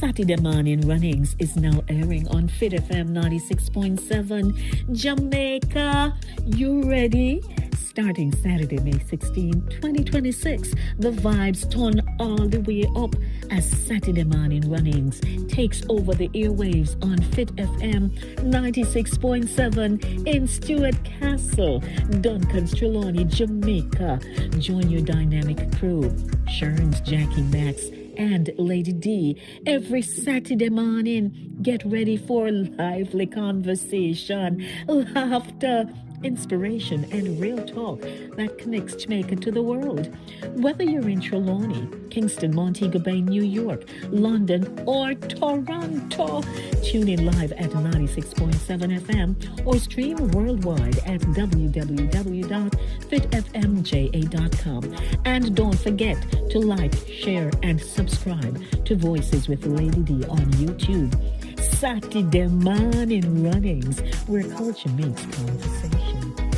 Satideh Mawnin Runnings is now airing on Fit FM 96.7 Jamaica. You ready? Starting Saturday, May 16, 2026, the vibes turn all the way up as Satideh Mawnin Runnings takes over the airwaves on Fit FM 96.7 in Stuart Castle, Duncan's Trelawny, Jamaica. Join your dynamic crew, Sherns, Jacqui, Max, and Lady D every Saturday morning. Get ready for lively conversation, laughter, inspiration, and real talk that connects Jamaica to the world. Whether you're in Trelawny, Kingston, Montego Bay, New York, London, or Toronto, tune in live at 96.7 FM or stream worldwide at www.fitfmja.com. And don't forget to like, share, and subscribe to Voices with Lady D on YouTube. Satideh Mawnin Runnings, where culture meets conversation.